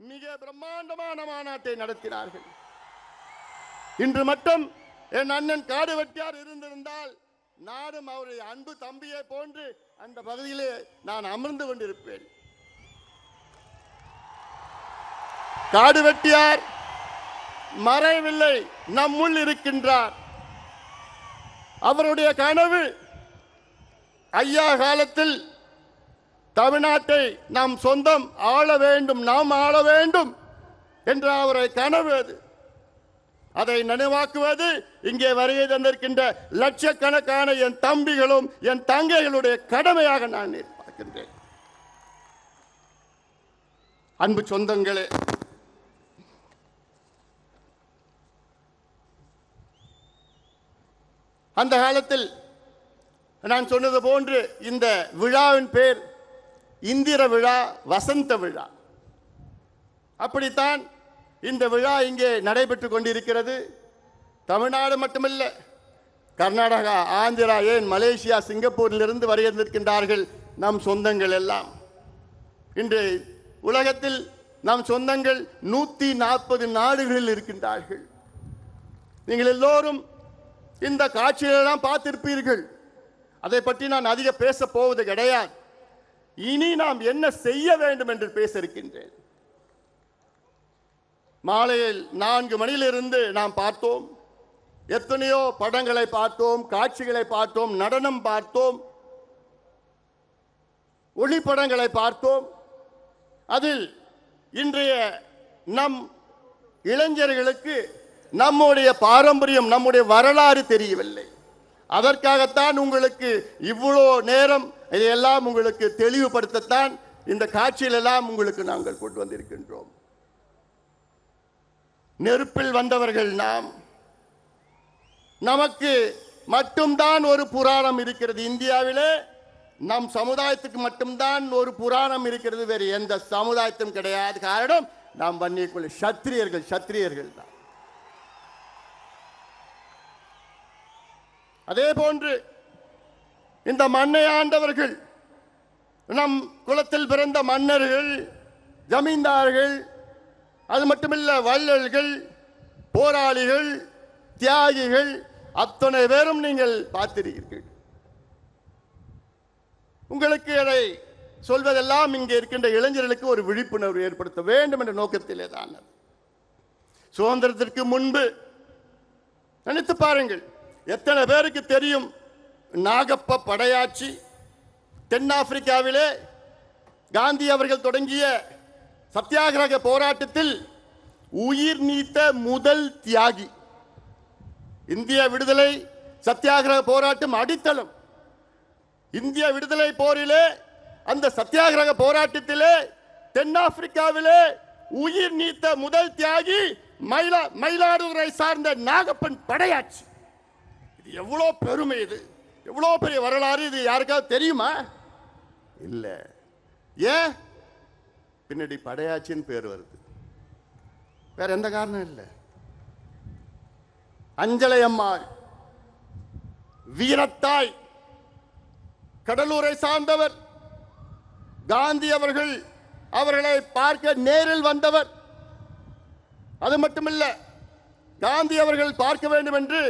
மிக பிரம்மாண்டமான மாநாட்டை நடத்தினார்கள். இன்று மட்டும் என் அண்ணன் காடு வெட்டியார் இருந்திருந்தால் நானும் அவருடைய அன்பு தம்பியை போன்று அந்த பகுதியிலே நான் அமர்ந்து கொண்டிருப்பேன். காடு வெட்டியார் மறைவில்லை, நம்முள் இருக்கின்றார். அவருடைய கனவு ஐயா காலத்தில் தமிழ்நாட்டை நாம் சொந்தம் ஆள வேண்டும், நாம் ஆள வேண்டும் என்ற அவருடைய கனவு அது. அதை நினைவாக்குவது இங்கே வருகை தந்திருக்கின்ற லட்சக்கணக்கான என் தம்பிகளும் என் தங்கைகளுடைய கடமையாக நான் பார்க்கின்றேன். அன்பு சொந்தங்களே, அந்த காலத்தில் நான் சொன்னது போன்று இந்த விழாவின் பேர் இந்திர விழா, வசந்த விழா. அப்படித்தான் இந்த விழா இங்கே நடைபெற்று கொண்டிருக்கிறது. தமிழ்நாடு மட்டுமல்ல, கர்நாடகா, ஆந்திரா, ஏன் மலேசியா, சிங்கப்பூரிலிருந்து வருகின்றிருக்கின்றார்கள் நம் சொந்தங்கள் எல்லாம். இன்று உலகத்தில் நம் சொந்தங்கள் 140 நாடுகளில் இருக்கின்றார்கள். நீங்கள் எல்லோரும் இந்த காட்சிகளெல்லாம் பார்த்திருப்பீர்கள். அதை பற்றி நான் அதிக பேச போவது கிடையாது. இனி நாம் என்ன செய்ய வேண்டும் என்று பேச இருக்கின்றேன். மாலையில் 4 மணியிலிருந்து நாம் பார்த்தோம், எத்தனையோ படங்களை பார்த்தோம், காட்சிகளை பார்த்தோம், நடனம் பார்த்தோம், ஒளிப்படங்களை பார்த்தோம். அதில் இன்றைய நம் இளைஞர்களுக்கு நம்முடைய பாரம்பரியம், நம்முடைய வரலாறு தெரியவில்லை. அதற்காகத்தான் உங்களுக்கு இவ்வளோ நேரம் இதையெல்லாம் உங்களுக்கு தெளிவுபடுத்தத்தான் இந்த காட்சியிலெல்லாம் உங்களுக்கு நாங்கள் கொண்டு வந்திருக்கின்றோம். நெருப்பில் வந்தவர்கள் நாம். நமக்கு மட்டும்தான் ஒரு புராணம் இருக்கிறது. இந்தியாவிலே நம் சமுதாயத்துக்கு மட்டும்தான் ஒரு புராணம் இருக்கிறது, வேறு எந்த சமுதாயத்தும் கிடையாது. காரணம், நாம் வன்னியக்குள்ள சத்திரியர்கள் தான். அதே போன்று இந்த மண்ணை ஆண்டவர்கள், நம் குலத்தில் பிறந்த மன்னர்கள், ஜமீன்தார்கள், அது மட்டுமில்ல வள்ளல்கள், போராளிகள், தியாகிகள், அத்தனை பேரும் நீங்கள் பார்த்திருக்கிறீர்கள். உங்களுக்கு அதை சொல்வதெல்லாம் இங்கே இருக்கின்ற இளைஞர்களுக்கு ஒரு விழிப்புணர்வு ஏற்படுத்த வேண்டும் என்ற நோக்கத்திலே தான். சுதந்திரத்திற்கு முன்பு நினைத்து பாருங்கள், எத்தனை பேருக்கு தெரியும் நாகப்ப படையாட்சி? தென்னாப்பிரிக்காவிலே காந்தி அவர்கள் தொடங்கிய சத்தியாகிரக போராட்டத்தில் உயிர் நீத்த முதல் தியாகி. இந்திய விடுதலை சத்தியாகிரக போராட்டம் அடித்தளம். இந்திய விடுதலை போரிலே, அந்த சத்தியாகிரக போராட்டத்திலே தென்னாப்பிரிக்காவிலே உயிர் நீத்த முதல் தியாகி மயிலாடுதுறை சார்ந்த நாகப்பன் படையாட்சி. இது எவ்வளோ பெருமை, இது எவ்வளோ பெரிய வரலாறு. இது யாருக்காவது தெரியுமா? இல்லை. ஏன் பின்னாடி படையாச்சின்னு பேர் வருது, வேற எந்த காரணம் இல்லை. அஞ்சலை அம்மாள் வீரத்தாய், கடலூரை சார்ந்தவர். காந்தி அவர்களை பார்க்க நேரில் வந்தவர். அது மட்டுமில்ல, காந்தி அவர்கள் பார்க்க வேண்டும் என்று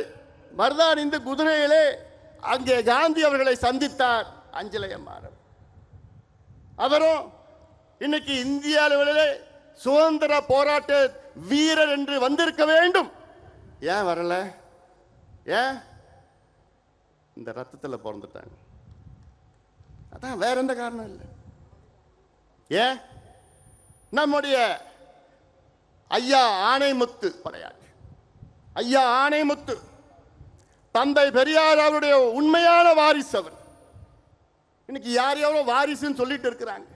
மருதான் இந்த குதிரையிலே அங்கே காந்தி அவர்களை சந்தித்தார் அஞ்சலை அம்மாள். அவரும் இன்னைக்கு இந்திய அளவிலே சுதந்திர போராட்ட வீரர் என்று வந்திருக்க வேண்டும். ஏன் வரல? ஏன்? இந்த ரத்தத்தில் பிறந்துட்டாங்க. அதான், வேற எந்த காரணம் இல்லை. ஏன்? நம்முடைய ஐயா ஆணைமுத்து படையாட்சி. ஐயா ஆணைமுத்து தந்தை பெரியார் அவருடைய உண்மையான வாரிசு. அவர் இன்னைக்கு யார் எவ்வளோ வாரிசுன்னு சொல்லிட்டு இருக்கிறாங்க.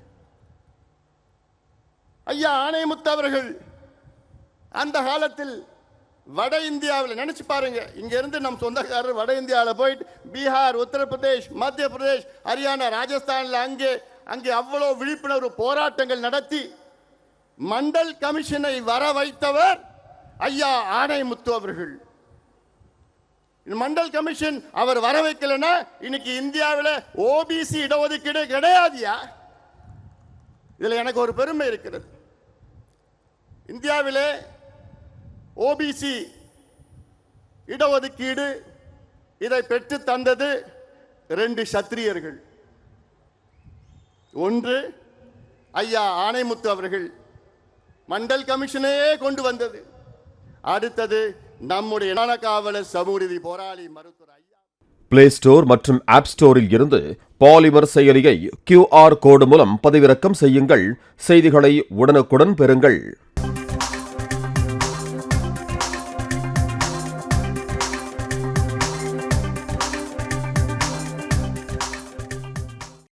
ஐயா ஆணைமுத்து அவர்கள் அந்த காலத்தில் வட இந்தியாவில், நினைச்சு பாருங்க, இங்க இருந்து நம் சொந்தக்காரர் வட இந்தியாவில் போயிட்டு பீகார், உத்தரப்பிரதேஷ், மத்திய பிரதேஷ், ஹரியானா, ராஜஸ்தானில் அங்கே அவ்வளோ விழிப்புணர்வு போராட்டங்கள் நடத்தி மண்டல் கமிஷனை வர வைத்தவர் ஐயா ஆணைமுத்து அவர்கள். மண்டல் கமிஷன் அவர் வர வைக்கலன்னா இன்னைக்கு இந்தியாவில் ஓபிசி இடஒதுக்கீடு கிடையாதுயா. இதுல எனக்கு ஒரு பெருமை இருக்கிறது. இந்தியாவிலே ஓபிசி இடஒதுக்கீடு இதை பெற்று தந்தது 2 சத்திரியர்கள். ஒன்று ஐயா ஆணைமுத்து அவர்கள் மண்டல் கமிஷனையே கொண்டு வந்தது. அடுத்தது நம்முடைய காவலர் சமூகநீதி போராளி மருத்துவர் ஐயா. பிளே ஸ்டோர் மற்றும் ஆப் ஸ்டோரில் இருந்து பாலிமர் செயலியை QR கோடு மூலம் பதிவிறக்கம் செய்யுங்கள். செய்திகளை உடனுக்குடன் பெறுங்கள்.